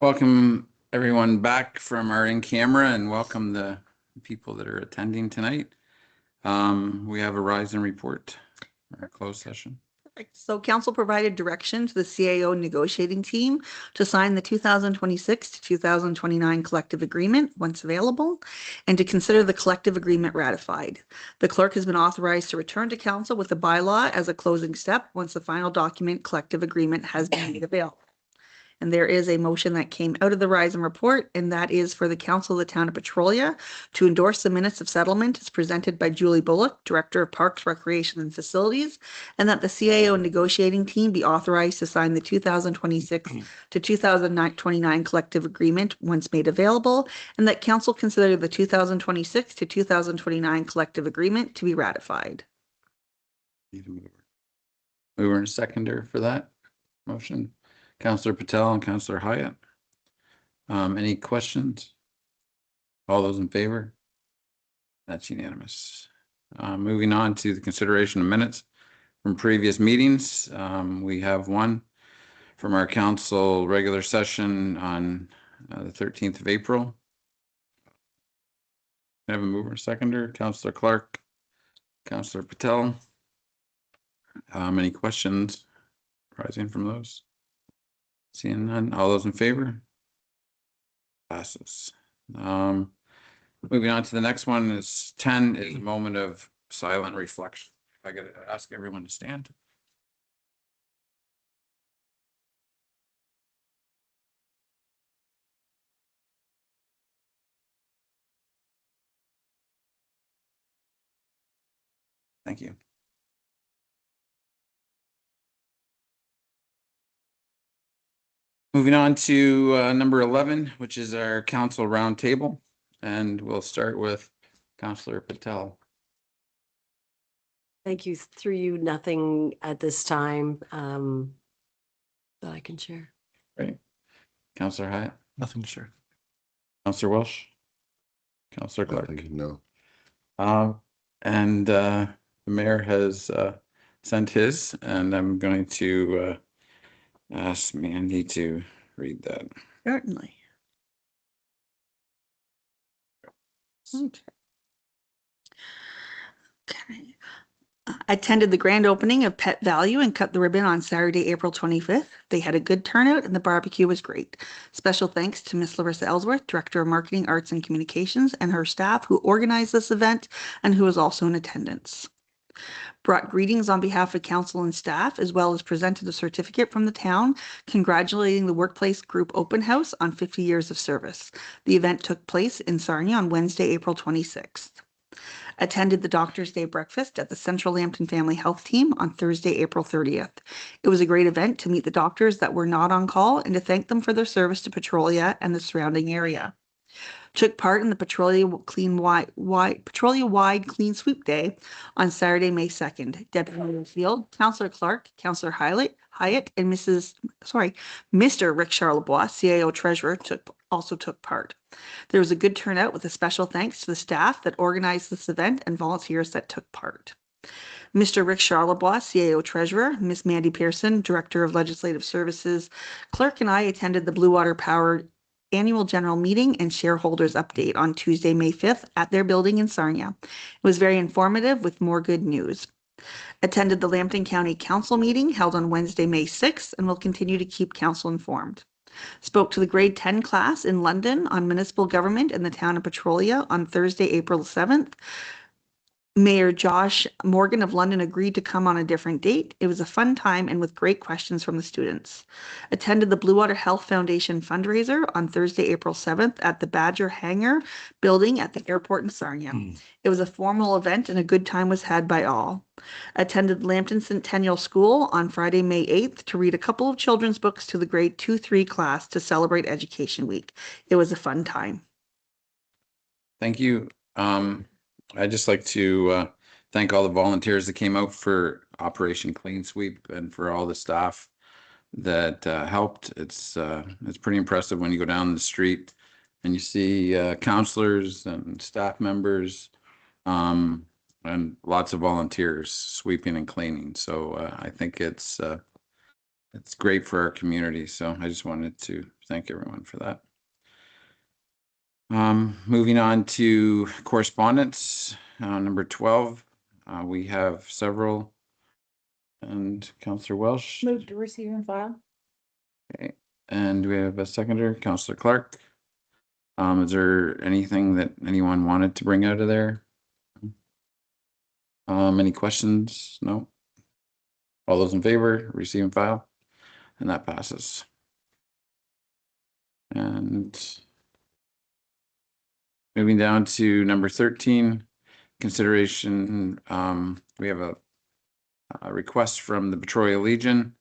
Welcome everyone back from our in-camera and welcome the people that are attending tonight. We have a rise and report, our closed session. So council provided direction to the CAO negotiating team to sign the 2026 to 2029 collective agreement once available and to consider the collective agreement ratified. The clerk has been authorized to return to council with the bylaw as a closing step once the final document collective agreement has been made available. And there is a motion that came out of the Rise and Report, and that is for the Council of the Town of Petrolia to endorse the minutes of settlement as presented by Julie Bullock, Director of Parks, Recreation and Facilities, and that the CAO negotiating team be authorized to sign the 2026 to 2029 collective agreement once made available, and that council consider the 2026 to 2029 collective agreement to be ratified. Need a mover and seconder for that motion. Councillor Patel and Councillor Hyatt. Any questions? All those in favor? That's unanimous. Moving on to the consideration of minutes from previous meetings. We have one from our council regular session on the 13th of April. I have a mover and seconder, Councillor Clark, Councillor Patel. Any questions rising from those? Seeing none, all those in favor? Passes. Moving on to the next one is 10 is a moment of silent reflection. I gotta ask everyone to stand. Thank you. Moving on to number 11, which is our council roundtable, and we'll start with Councillor Patel. Thank you. Through you, nothing at this time that I can share. Great. Councillor Hyatt? Nothing to share. Councillor Welsh? Councillor Clark? No. And the mayor has sent his, and I'm going to ask Mandy to read that. Certainly. Okay. I attended the grand opening of Pet Value and cut the ribbon on Saturday, April 25th. They had a good turnout and the barbecue was great. Special thanks to Miss Larissa Ellsworth, Director of Marketing, Arts and Communications, and her staff who organized this event and who was also in attendance. Brought greetings on behalf of council and staff, as well as presented a certificate from the town congratulating the Workplace Group Open House on 50 years of service. The event took place in Sarnia on Wednesday, April 26th. Attended the Doctor's Day breakfast at the Central Lambton Family Health Team on Thursday, April 30th. It was a great event to meet the doctors that were not on call and to thank them for their service to Petrolia and the surrounding area. Took part in the Petrolia wide Clean Sweep Day on Saturday, May 2nd. Deputy Mayor Field, Councillor Clark, Councillor Hyatt, and Mr. Rick Charlebois, CAO Treasurer, also took part. There was a good turnout with a special thanks to the staff that organized this event and volunteers that took part. Mr. Rick Charlebois, CAO Treasurer, Miss Mandy Pearson, Director of Legislative Services, Clerk, and I attended the Blue Water Power Annual General Meeting and Shareholders Update on Tuesday, May 5th at their building in Sarnia. It was very informative with more good news. Attended the Lambton County Council meeting held on Wednesday, May 6th, and will continue to keep council informed. Spoke to the grade 10 class in London on municipal government in the town of Petrolia on Thursday, April 7th. Mayor Josh Morgan of London agreed to come on a different date. It was a fun time and with great questions from the students. Attended the Blue Water Health Foundation fundraiser on Thursday, April 7th at the Badger Hangar building at the airport in Sarnia. It was a formal event and a good time was had by all. Attended Lambton Centennial School on Friday, May 8th to read a couple of children's books to the grade 2-3 class to celebrate Education Week. It was a fun time. Thank you. I'd just like to thank all the volunteers that came out for Operation Clean Sweep and for all the staff that helped. It's pretty impressive when you go down the street and you see counselors and staff members and lots of volunteers sweeping and cleaning. So I think it's it's great for our community. So I just wanted to thank everyone for that. Moving on to correspondence, number 12. We have several. And Councillor Welsh. Move to receive and file. Okay. And we have a seconder, Councillor Clark. Is there anything that anyone wanted to bring out of there? Any questions? No. All those in favor, receive and file, and that passes. And moving down to number 13, consideration. We have a request from the Petrolia Legion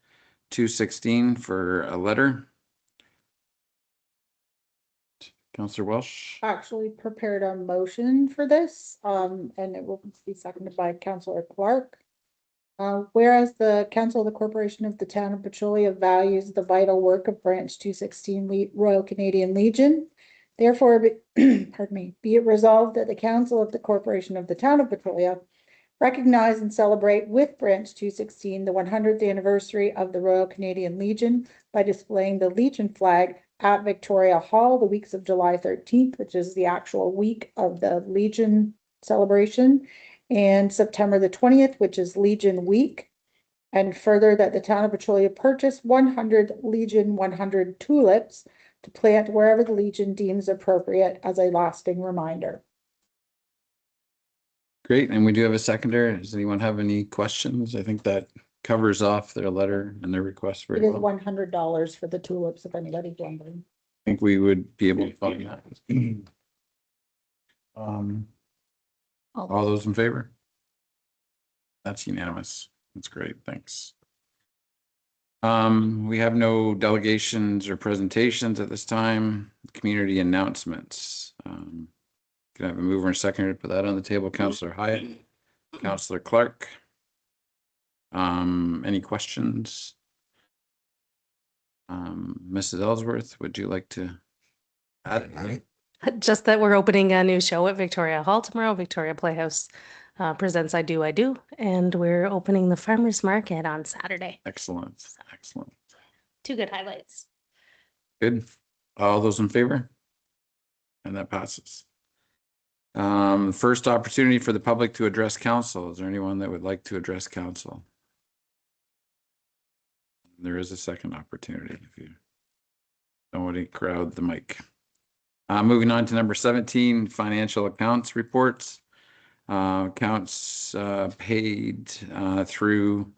216 for a letter. Councillor Welsh. Actually prepared a motion for this, and it will be seconded by Councillor Clark. Whereas the Council of the Corporation of the Town of Petrolia values the vital work of Branch 216 Royal Canadian Legion, therefore, pardon me, be it resolved that the Council of the Corporation of the Town of Petrolia recognize and celebrate with Branch 216 the 100th anniversary of the Royal Canadian Legion by displaying the Legion flag at Victoria Hall the weeks of July 13th, which is the actual week of the Legion celebration, and September the 20th, which is Legion Week. And further, that the town of Petrolia purchase 100 Legion 100 tulips to plant wherever the Legion deems appropriate as a lasting reminder. Great, and we do have a seconder. Does anyone have any questions? I think that covers off their letter and their request It very is well. $100 for the tulips, if anybody's wondering. I think we would be able to find that. All those in favor? That's unanimous. That's great, thanks. We have no delegations or presentations at this time. Community announcements. Can I have a mover and seconder to put that on the table? Councillor Hyatt, Councillor Clark. Any questions? Mrs. Ellsworth, would you like to add anything? Just that we're opening a new show at Victoria Hall tomorrow. Victoria Playhouse presents I Do, and we're opening the Farmers Market on Saturday. Excellent, excellent. Two good highlights. Good. All those in favor? And that passes. First opportunity for the public to address council. Is there anyone that would like to address council? There is a second opportunity if you don't want to crowd the mic. Moving on to number 17, financial accounts reports. Accounts paid through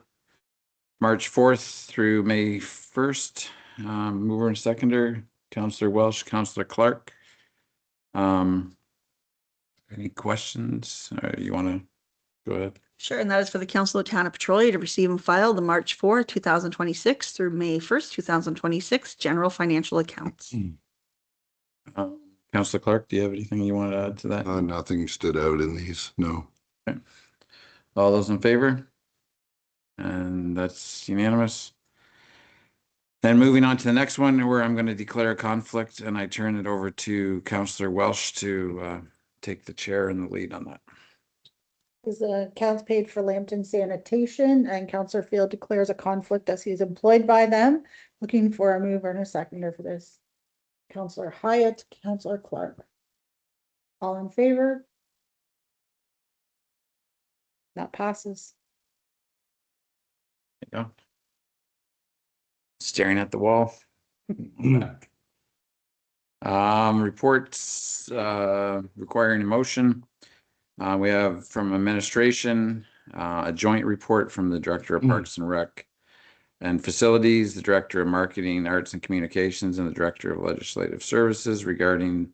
March 4th through May 1st. Mover and seconder, Councillor Welsh, Councillor Clark. Any questions? You want to go ahead? Sure, and that is for the Council of the Town of Petrolia to receive and file the March 4th, 2026 through May 1st, 2026 general financial accounts. Councillor Clark, do you have anything you want to add to that? Nothing stood out in these, no. Okay. All those in favor? And that's unanimous. Then moving on to the next one where I'm going to declare a conflict and I turn it over to Councillor Welsh to take the chair and the lead on that. Is the accounts paid for Lambton Sanitation, and Councillor Field declares a conflict as he is employed by them. Looking for a mover and a seconder for this. Councillor Hyatt, Councillor Clark. All in favor? That passes. There you go. Staring at the wall. Reports requiring a motion. We have from administration a joint report from the Director of Parks and Rec and Facilities, the Director of Marketing, Arts and Communications, and the Director of Legislative Services regarding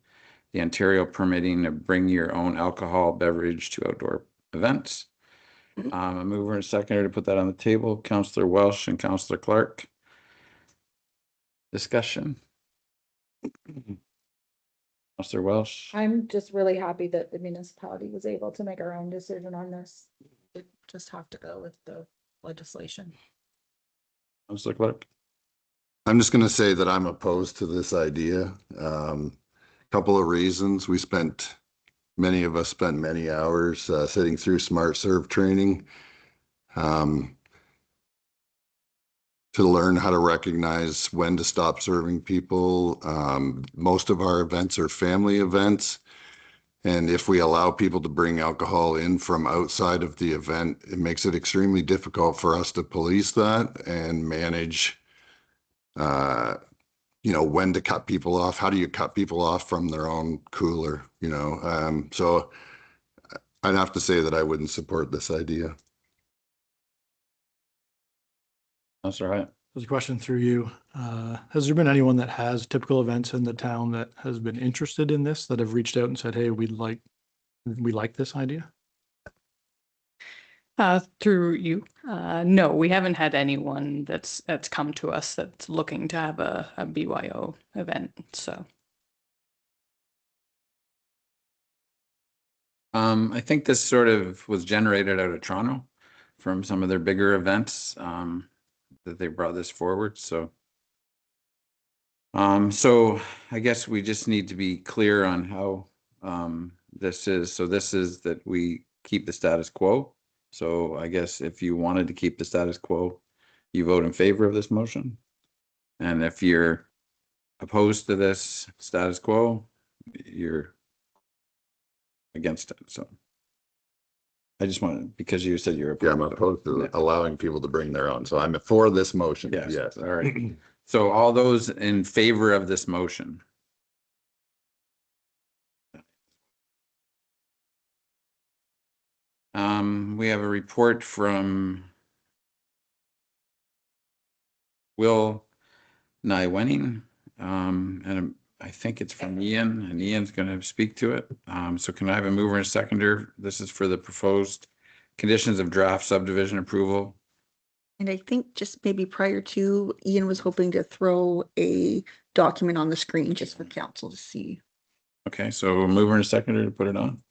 the Ontario permitting of bring your own alcohol beverage to outdoor events. A mover and a seconder to put that on the table, Councillor Welsh and Councillor Clark. Discussion. Councillor Welsh. I'm just really happy that the municipality was able to make our own decision on this. We just have to go with the legislation. Councillor Clark. I'm just going to say that I'm opposed to this idea. Couple of reasons. Many of us spent many hours sitting through Smart Serve training. to learn how to recognize when to stop serving people. Most of our events are family events. And if we allow people to bring alcohol in from outside of the event, it makes it extremely difficult for us to police that and manage, when to cut people off. How do you cut people off from their own cooler, So I'd have to say that I wouldn't support this idea. Councillor Hyatt. There's a question through you. Has there been anyone that has typical events in the town that has been interested in this, that have reached out and said, hey, we like this idea? Through you. No, we haven't had anyone that's come to us that's looking to have a BYO event. So I think this sort of was generated out of Toronto from some of their bigger events that they brought this forward. So I guess we just need to be clear on how this is. So this is that we keep the status quo. So I guess if you wanted to keep the status quo, you vote in favor of this motion. And if you're opposed to this status quo, you're against it. So I just wanted, because you said you're opposed. Yeah, I'm opposed to allowing people to bring their own. So I'm for this motion. Yes. All right. So all those in favor of this motion. We have a report from Will Nywenning, and I think it's from Ian, and Ian's going to speak to it. So can I have a mover and a seconder? This is for the proposed conditions of draft subdivision approval. And I think just maybe prior to, Ian was hoping to throw a document on the screen just for council to see. Okay, so a mover and a seconder to put it on.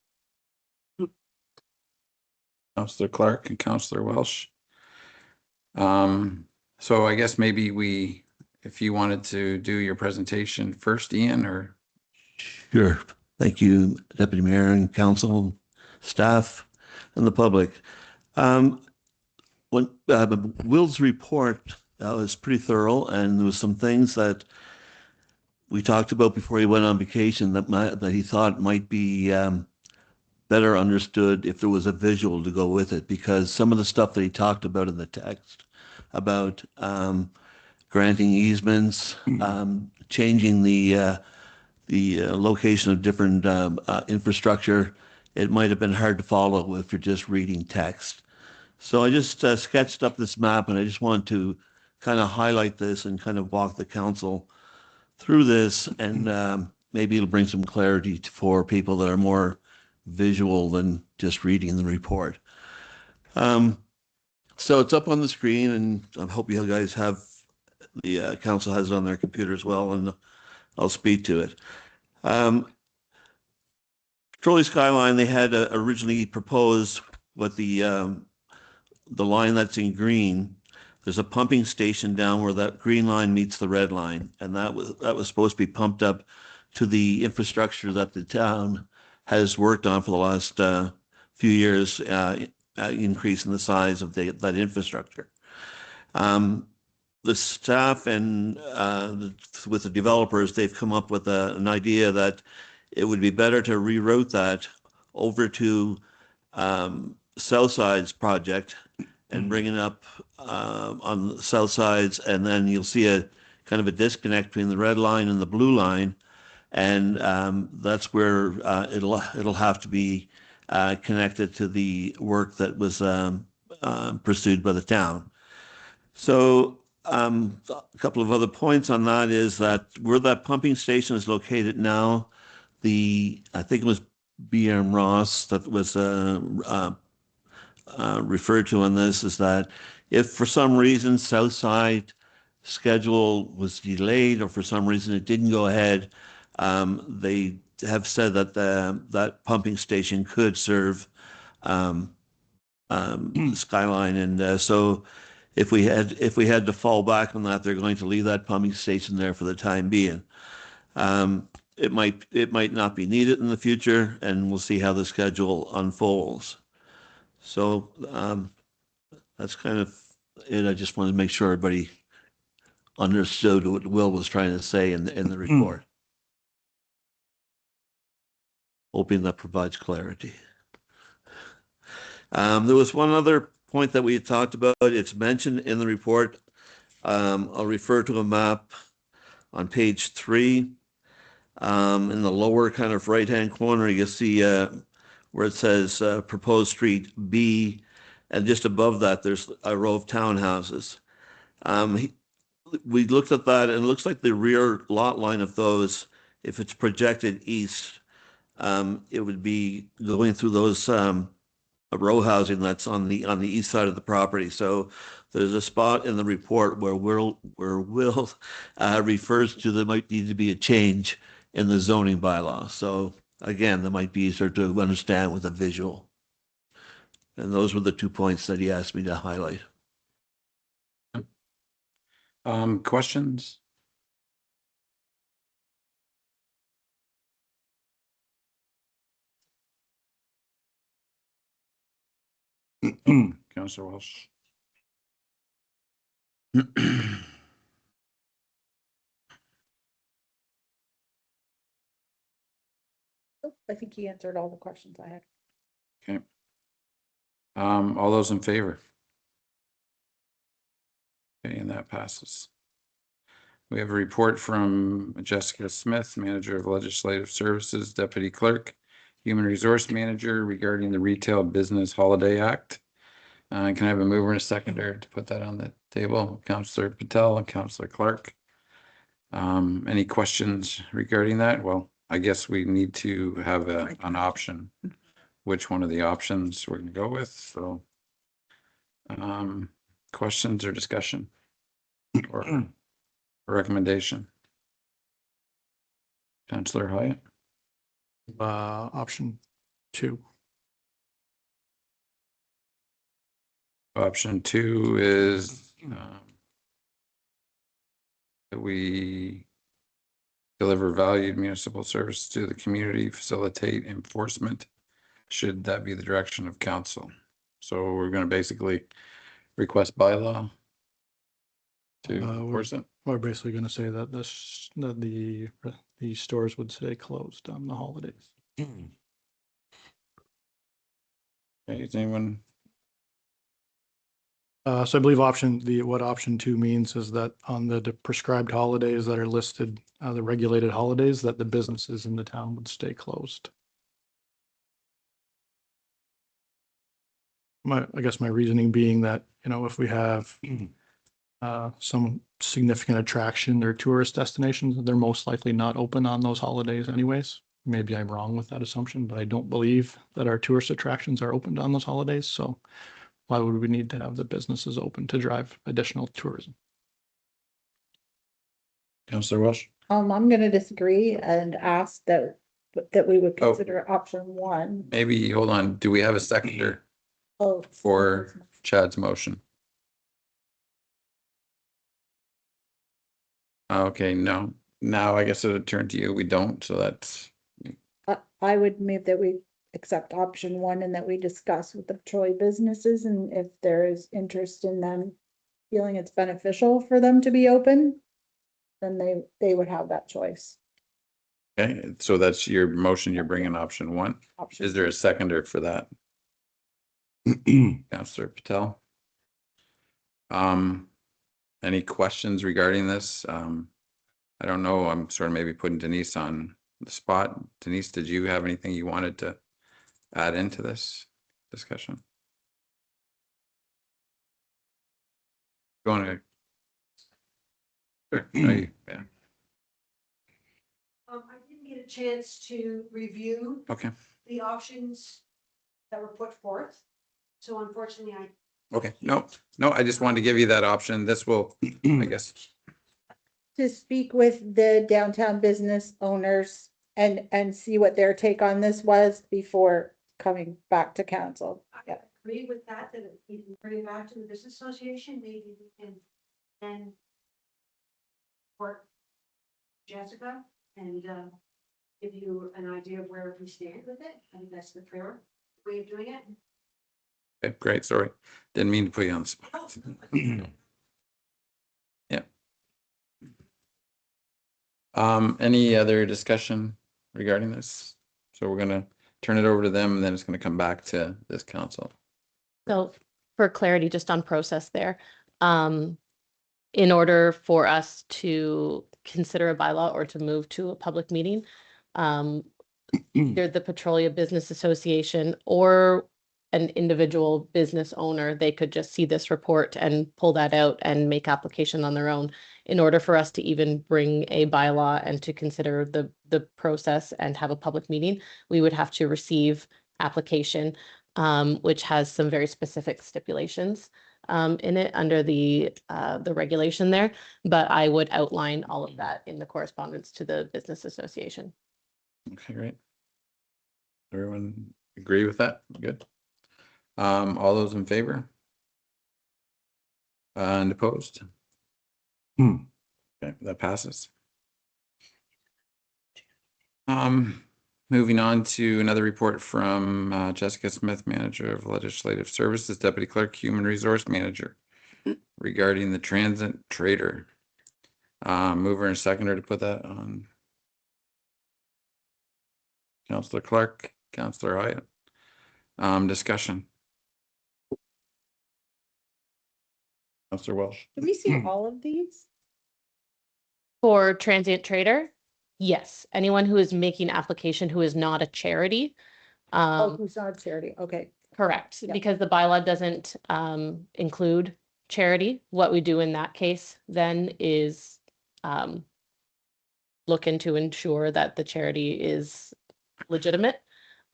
Councillor Clark and Councillor Welsh. So I guess maybe if you wanted to do your presentation first, Ian, or? Sure. Thank you, Deputy Mayor and council, staff, and the public. Will's report was pretty thorough, and there was some things that we talked about before he went on vacation that he thought might be better understood if there was a visual to go with it, because some of the stuff that he talked about in the text about granting easements, changing the location of different infrastructure, it might have been hard to follow if you're just reading text. So I just sketched up this map, and I just want to kind of highlight this and kind of walk the council through this, and maybe it'll bring some clarity for people that are more visual than just reading the report. So it's up on the screen, and I hope you guys have, the council has it on their computer as well, and I'll speak to it. Petrolia Skyline, they had originally proposed what the line that's in green, there's a pumping station down where that green line meets the red line, and that was supposed to be pumped up to the infrastructure that the town has worked on for the last few years, increasing the size of that infrastructure. The staff and with the developers, they've come up with an idea that it would be better to reroute that over to Southside's project and bring it up on the south sides, and then you'll see a kind of a disconnect between the red line and the blue line, and that's where it'll have to be connected to the work that was pursued by the town. So a couple of other points on that is that where that pumping station is located now, I think it was BM Ross that was referred to on this, is that if for some reason Southside schedule was delayed, or for some reason it didn't go ahead, they have said that that pumping station could serve Skyline, and so if we had to fall back on that, they're going to leave that pumping station there for the time being. It might not be needed in the future, and we'll see how the schedule unfolds. So that's kind of it. I just wanted to make sure everybody understood what Will was trying to say in the report. Hoping that provides clarity. There was one other point that we had talked about. It's mentioned in the report. I'll refer to a map on page 3. In the lower kind of right-hand corner, you see where it says proposed street B, and just above that, there's a row of townhouses. We looked at that, and it looks like the rear lot line of those, if it's projected east, it would be going through those row housing that's on the east side of the property. So there's a spot in the report where Will refers to there might need to be a change in the zoning bylaw. So again, that might be easier to understand with a visual. And those were the 2 points that he asked me to highlight. Questions? Councillor Walsh. Oh, I think he answered all the questions I had. Okay. All those in favor? Okay, and that passes. We have a report from Jessica Smith, Manager of Legislative Services, Deputy Clerk, Human Resource Manager regarding the Retail Business Holiday Act. Can I have a mover and a seconder to put that on the table? Councillor Patel and Councillor Clark. Any questions regarding that? Well, I guess we need to have an option. Which one of the options we're going to go with? So, questions or discussion or a recommendation? Councillor Hyatt. Option 2. Option 2 is that we deliver valued municipal service to the community, facilitate enforcement, should that be the direction of council. So we're going to basically request bylaw to enforce it. We're basically going to say that the stores would stay closed on the holidays. Okay, is anyone? So I believe what option 2 means is that on the prescribed holidays that are listed, the regulated holidays, that the businesses in the town would stay closed. I guess my reasoning being that, if we have some significant attraction or tourist destinations, they're most likely not open on those holidays anyways. Maybe I'm wrong with that assumption, but I don't believe that our tourist attractions are opened on those holidays. So why would we need to have the businesses open to drive additional tourism? Councillor Welsh. I'm going to disagree and ask that we would consider option 1. Maybe, hold on, do we have a seconder for Chad's motion? Okay, no. Now I guess it would turn to you. We don't, so that's. I would move that we accept option 1 and that we discuss with the Petrolia businesses, and if there is interest in them feeling it's beneficial for them to be open, then they would have that choice. Okay, so that's your motion. You're bringing option 1. Is there a seconder for that? Councillor Patel. Any questions regarding this? I don't know. I'm sort of maybe putting Denise on the spot. Denise, did you have anything you wanted to add into this discussion? Going to. Sure. Yeah. I didn't get a chance to review Okay. the options that were put forth. So unfortunately, Okay. No, I just wanted to give you that option. This will, I guess. To speak with the downtown business owners and see what their take on this was before coming back to council. I agree with that we can bring it back to the business association. Maybe we can then work Jessica and give you an idea of where we stand with it. I think that's the fair way of doing it. Okay, great. Sorry. Didn't mean to put you on the spot. Yeah. Any other discussion regarding this? So we're gonna turn it over to them and then it's gonna come back to this council. So for clarity, just on process there, in order for us to consider a bylaw or to move to a public meeting, either the Petrolia Business Association or an individual business owner, they could just see this report and pull that out and make application on their own. In order for us to even bring a bylaw and to consider the process and have a public meeting, we would have to receive application, which has some very specific stipulations in it under the regulation there. But I would outline all of that in the correspondence to the business association. Okay, great. Everyone agree with that? Good. All those in favor? And opposed? Okay, that passes. Moving on to another report from Jessica Smith, Manager of Legislative Services, Deputy Clerk, Human Resource Manager, regarding the transit trader. Mover and seconder to put that on. Councillor Clark, Councillor Hyatt. Discussion. Councillor Welsh. Did we see all of these? For transient trader, yes, anyone who is making application who is not a charity. Oh, who's not a charity? Okay. Correct, Yeah. because the bylaw doesn't include charity. What we do in that case then is look into ensure that the charity is legitimate,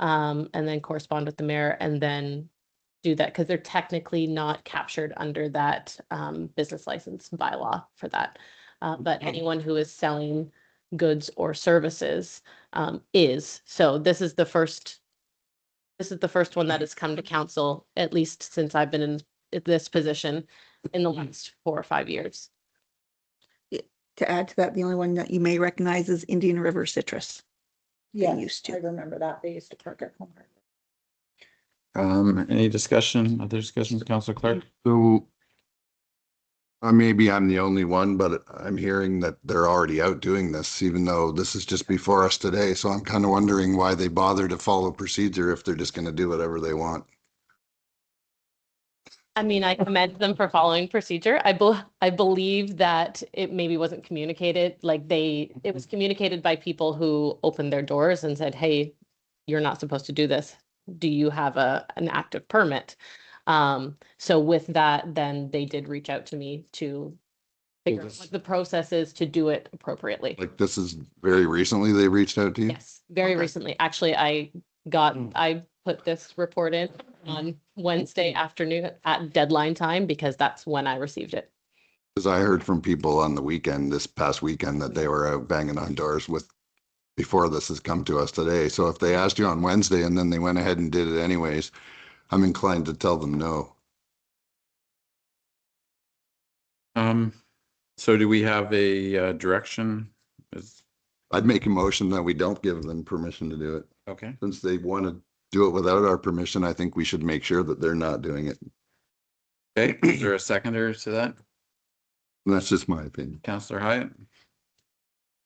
and then correspond with the mayor and then do that, because they're technically not captured under that business license bylaw for that. But anyone who is selling goods or services is. So this is the first one that has come to council, at least since I've been in this position in the last 4 or 5 years. To add to that, the only one that you may recognize is Indian River Citrus. Yeah, used to. I remember that. They used to park at home. Any discussion, other discussions, Councillor Clark? So maybe I'm the only one, but I'm hearing that they're already out doing this, even though this is just before us today. So I'm kind of wondering why they bother to follow procedure if they're just going to do whatever they want. I mean, I commend them for following procedure. I believe that it maybe wasn't communicated, like it was communicated by people who opened their doors and said, hey, you're not supposed to do this. Do you have an active permit? So with that, then they did reach out to me to figure out what the process is to do it appropriately. Like this is very recently they reached out to you? Yes, very recently. Actually, I put this report in on Wednesday afternoon at deadline time because that's when I received it. Because I heard from people on the weekend, this past weekend, that they were out banging on doors before this has come to us today. So if they asked you on Wednesday and then they went ahead and did it anyways, I'm inclined to tell them no. So do we have a direction? I'd make a motion that we don't give them permission to do it. Okay, Since they want to do it without our permission, I think we should make sure that they're not doing it. okay, is there a seconder to that? And that's just my opinion. Councillor Hyatt?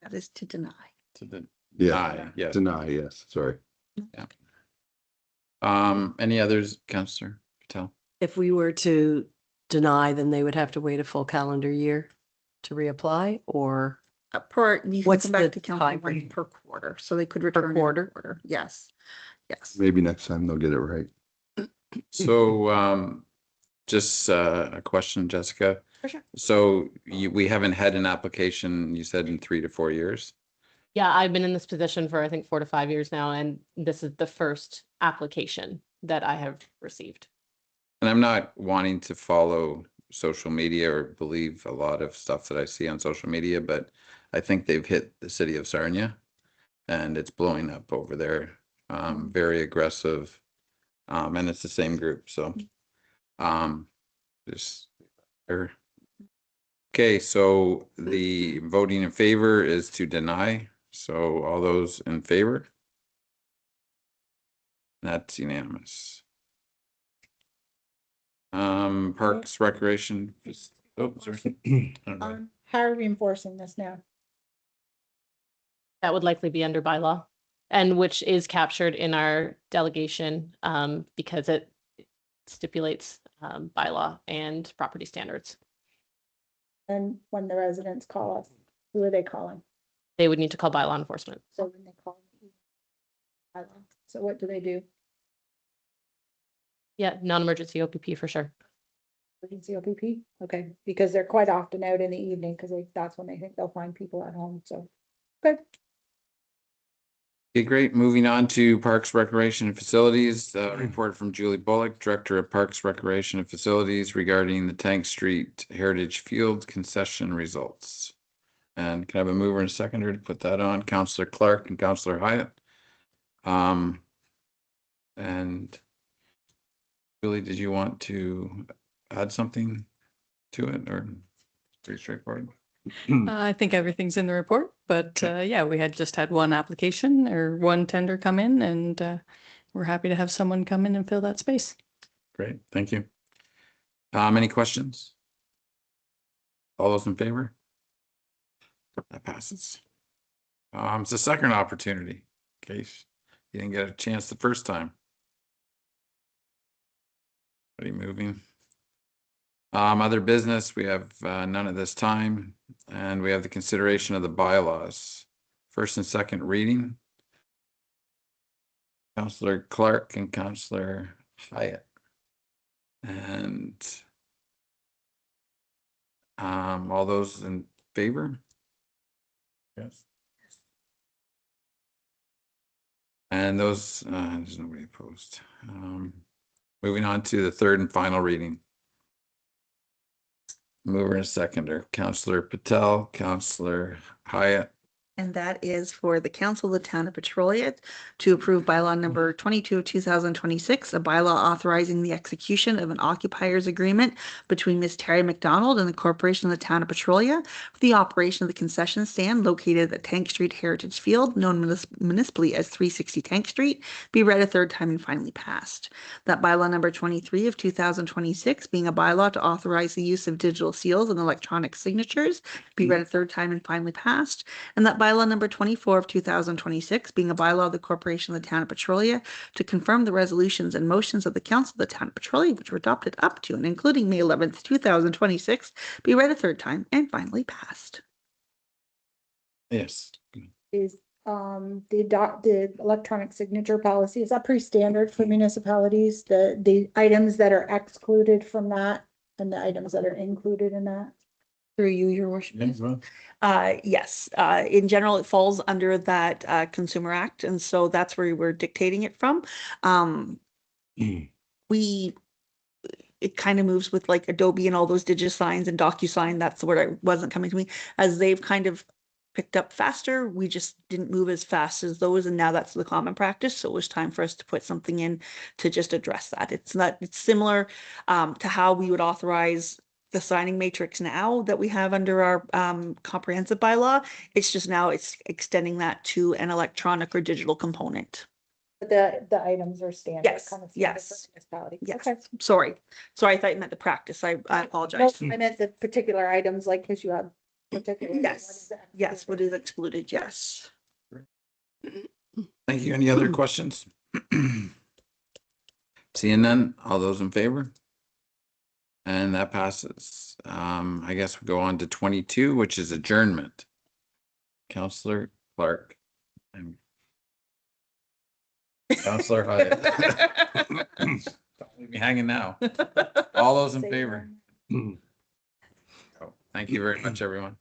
That is to deny. To the Yeah, deny, yes. deny, yes, sorry. Any others, Councillor Patel? If we were to deny, then they would have to wait a full calendar year to reapply, or You can What's come back the to council time once frame? per quarter, so they could return. every quarter? Yes, yes. Maybe next time they'll get it right. So, just a question, Jessica. For sure. So we haven't had an application, you said in 3 to 4 years? Yeah, I've been in this position for I think 4 to 5 years now, and this is the first application that I have received. And I'm not wanting to follow social media or believe a lot of stuff that I see on social media, but I think they've hit the city of Sarnia and it's blowing up over there. Very aggressive. And it's the same group. So, okay. So the voting in favor is to deny. So all those in favor? That's unanimous. Parks, Recreation. Oh, sorry. I don't know. How are we enforcing this now? That would likely be under bylaw, and which is captured in our delegation because it stipulates bylaw and property standards. And when the residents call us, who are they calling? They would need to call bylaw enforcement. So when they call me. So what do they do? Yeah, non-emergency OPP for sure. Emergency OPP? Okay, because they're quite often out in the evening, because that's when they think they'll find people at home, so. Good. Okay, great. Moving on to Parks, Recreation and Facilities, report from Julie Bullock, Director of Parks, Recreation and Facilities regarding the Tank Street Heritage Field concession results. And can I have a mover and a seconder to put that on? Councillor Clark and Councillor Hyatt. And Julie, did you want to add something to it, or pretty straightforward? I think everything's in the report, but yeah, we had just had one application or one tender come in, and we're happy to have someone come in and fill that space. Great, thank you. Any questions? All those in favor? That passes. It's a second opportunity in case you didn't get a chance the first time. Ready, moving. Other business, we have none at this time, and we have the consideration of the bylaws. First and second reading. Councillor Clark and Councillor Hyatt. And all those in favor? Yes. And those, there's nobody opposed. Moving on to the third and final reading. Mover and seconder, Councillor Patel, Councillor Hyatt. And that is for the Council of the Town of Petrolia to approve bylaw number 22 of 2026, a bylaw authorizing the execution of an occupiers agreement between Ms. Terry McDonald and the Corporation of the Town of Petrolia for the operation of the concession stand located at Tank Street Heritage Field, known municipally as 360 Tank Street, be read a third time and finally passed. That bylaw number 23 of 2026 being a bylaw to authorize the use of digital seals and electronic signatures, be read a third time and finally passed. And that bylaw number 24 of 2026 being a bylaw of the Corporation of the Town of Petrolia to confirm the resolutions and motions of the Council of the Town of Petrolia, which were adopted up to and including May 11th, 2026, be read a third time and finally passed. Yes. Is the electronic signature policy, is that pretty standard for municipalities? The items that are excluded from that and the items that are included in that? Through you, your worship. Yes, well. Yes, in general, it falls under that Consumer Act, and so that's where we're dictating it from. It kind of moves with like Adobe and all those DigiSigns and DocuSign. That's where it wasn't coming to me. As they've kind of picked up faster, we just didn't move as fast as those, and now that's the common practice. So it was time for us to put something in to just address that. It's similar to how we would authorize the signing matrix now that we have under our comprehensive bylaw. It's just now it's extending that to an electronic or digital component. But the items are standard. Yes, kind of standard yes. for municipality. Yes. Okay. Sorry, I thought you meant the practice. I apologize. No, I meant the particular items, like, because you have particular. Yes, what is excluded, yes. Thank you. Any other questions? Seeing none, all those in favor? And that passes. I guess we go on to 22, which is adjournment. Councillor Clark and Councillor Hyatt. Don't leave me hanging now. All those in favor? Oh, thank you very much, everyone.